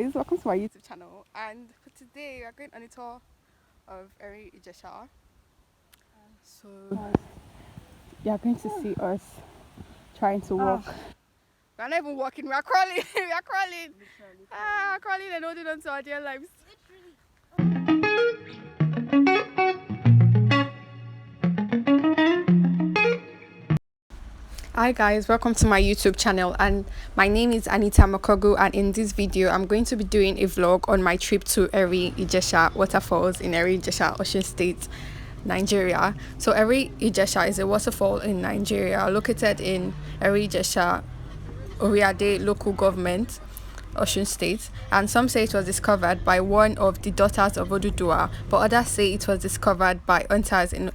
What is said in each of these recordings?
Welcome to my YouTube channel, and for today we are going on a tour of Erin Ijesha. So you are going to see us trying to walk. We are not even walking, we are crawling. We are crawling. Crawling and holding on to our dear lives. Hi guys, welcome to my YouTube channel, and my name is Anita Mokogu, and in this video I'm going to be doing a vlog on my trip to Erin Ijesha waterfalls in Erin Ijesha, Osun State, Nigeria. So Erin Ijesha is a waterfall in Nigeria located in Erin Ijesha, Oriade local government, Osun State, and some say it was discovered by one of the daughters of Oduduwa, but others say it was discovered by hunters in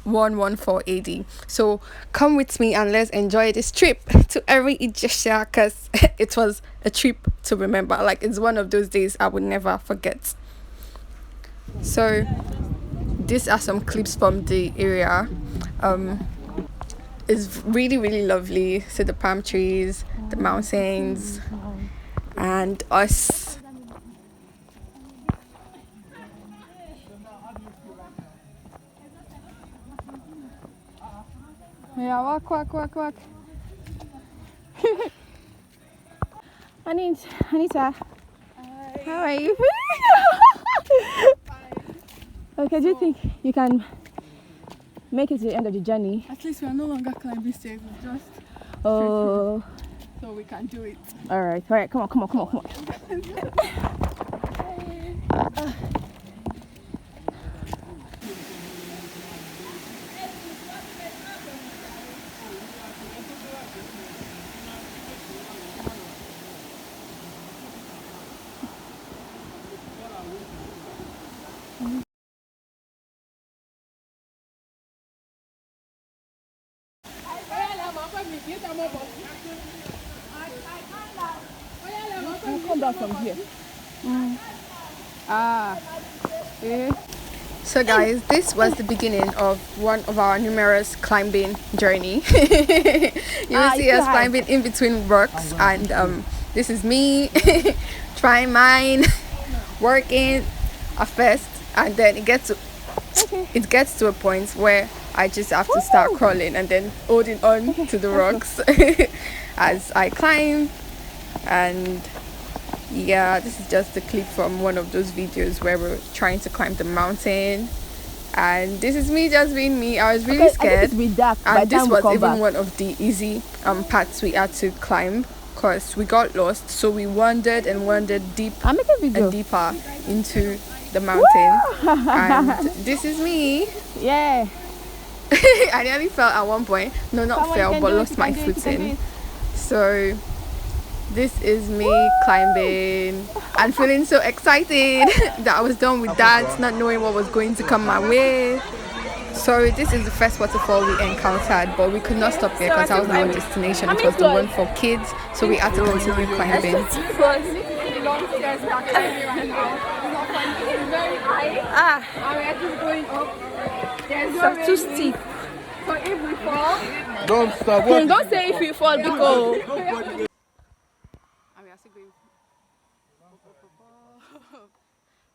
114 AD. So come with me and let's enjoy this trip to Erin Ijesha, because it was a trip to remember. Like, it's one of those days I would never forget. So these are some clips from the area. It's really lovely. See the palm trees, the mountains, and us. Yeah, walk. Anita. Hi. How are you? Okay, do you think you can make it to the end of the journey? At least we are no longer climbing stairs, we're just Oh, so we can do it. all right, come on. We'll come back from here. So guys, this was the beginning of one of our numerous climbing journey. You will see us climbing in between rocks, and this is me trying mine, working at first, and then it gets to a point where I just have to start crawling and then holding on to the rocks as I climb. And yeah, this is just a clip from one of those videos where we're trying to climb the mountain, and this is me just being me. I was really scared, and this was even one of the easy parts we had to climb because we got lost, so we wandered deep and deeper into the mountain. And this is me. Yeah. I nearly fell at one point. No, not fell, but lost my footing. So this is me climbing and feeling so excited that I was done with that, not knowing what was going to come my way. So this is the first waterfall we encountered, but we could not stop here because that was our destination. It was the one for kids, so we had to continue climbing. It's too steep. So if we fall, Don't stop. Don't say if you fall because and we are still going.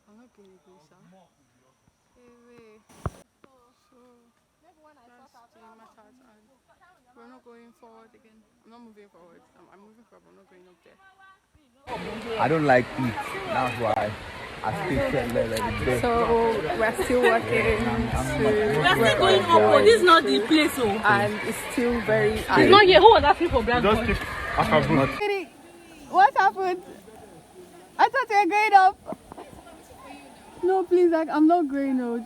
I'm not going to go, we're not going forward again. I'm not moving forward. I'm moving forward. I'm not going up there. I don't like heat. That's why I stay there. So we're still working. We're still going up. This is not the place, And it's still very high. It's not here. Who was asking for black boy? What happened? I thought you were going up. No, please, I'm not going out.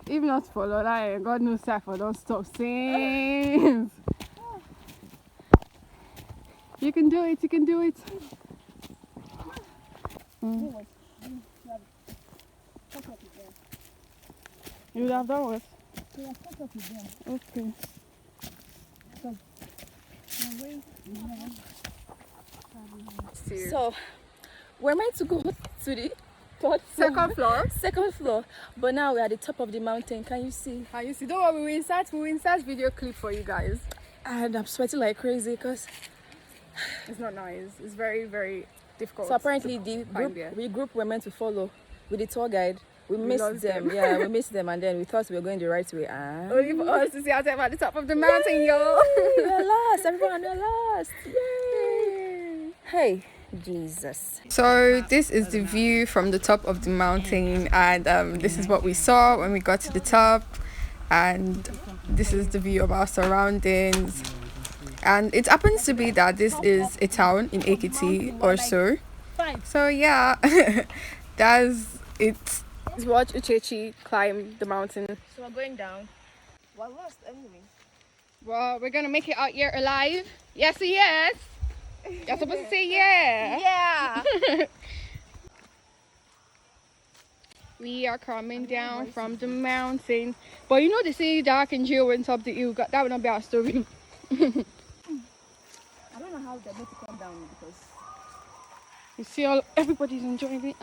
If not for Lola, God knows I don't stop since. You can do it. You would have done what? Okay. So we're meant to go to the Third floor. Second floor. Second floor. But now we're at the top of the mountain. Can you see? Can you see? Don't worry, we'll insert video clip for you guys. And I'm sweating like crazy because It's not nice. It's very, very difficult. so apparently to the climb group there. we group we're meant to follow with the tour guide. We missed lost them. them. Yeah, we missed them, and then we thought we were going the right way. Only for us to see ourselves at the top of the mountain, yo. We're lost. Everyone, we're lost. Yay! Hey, Jesus. So this is the view from the top of the mountain, and this is what we saw when we got to the top, and this is the view of our surroundings. And it happens to be that this is a town in Ekiti or so. So yeah, that's it. Watch Uchechi climb the mountain. So we're going down. We're lost anyway. Well, we're gonna make it out here alive. Yes, yes. You're supposed to say yeah. Yeah. We are coming down from the mountain. But you know they say Dark and Jill went up the hill. That would not be our story. I don't know how they're going to come down because You see everybody's enjoying it.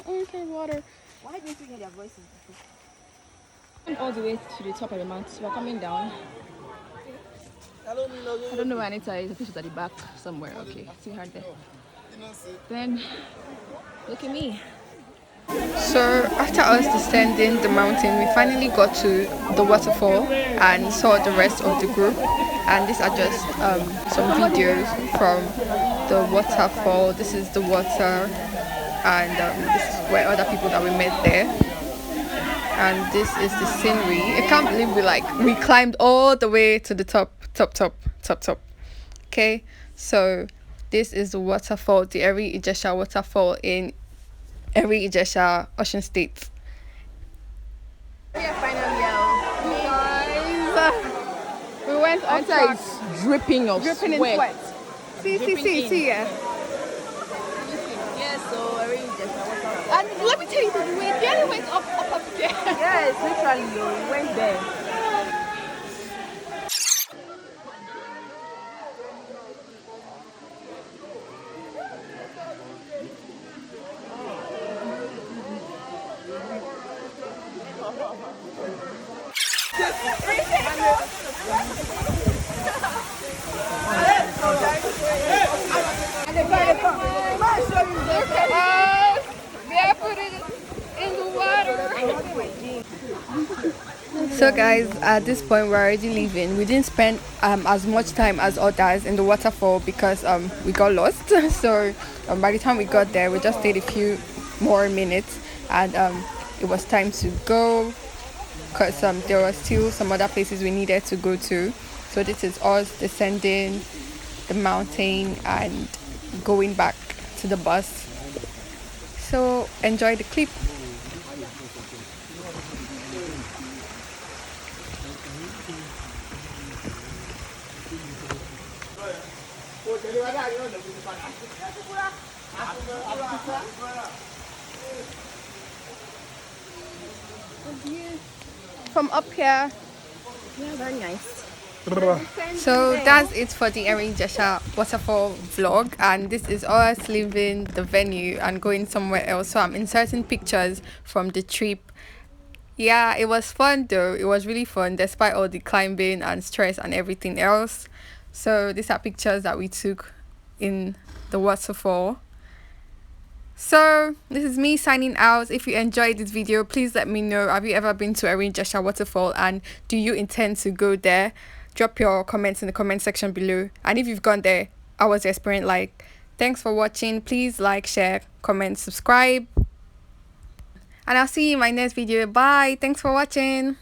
Okay, water. why didn't you hear their voices before? All the way to the top of the mountain. So we're coming down. I don't know where Anita is. I think she's at the back somewhere. Okay, see her there. Then look at me. So after us descending the mountain, we finally got to the waterfall and saw the rest of the group. And these are just some videos from the waterfall. This is the water, and this is where other people that we met there. And this is the scenery. I can't believe we climbed all the way to the top. Okay, so this is the waterfall, the Erin Ijesha waterfall in Erin Ijesha, Osun State. Yeah, finally, Guys, we went on track. It's dripping of Dripping in sweat. sweat. See, yeah. Yeah, so I really just And let me tell you, we barely went up there. yes, literally, we went there. So guys, at this point we're already leaving. We didn't spend as much time as others in the waterfall because we got lost. So by the time we got there, we just stayed a few more minutes, and it was time to go because there were still some other places we needed to go to. So this is us descending the mountain and going back to the bus. So enjoy the clip. From up here. Yeah, very nice. So that's it for the Erin Ijesha waterfall vlog, and this is us leaving the venue and going somewhere else. So I'm inserting pictures from the trip. Yeah, it was fun though. It was really fun despite all the climbing and stress and everything else. So these are pictures that we took in the waterfall. So this is me signing out. If you enjoyed this video, please let me know. Have you ever been to Erin Ijesha waterfall, and do you intend to go there? Drop your comments in the comment section below. And if you've gone there, how was your experience like? Thanks for watching. Please like, share, comment, subscribe, and I'll see you in my next video. Bye. Thanks for watching.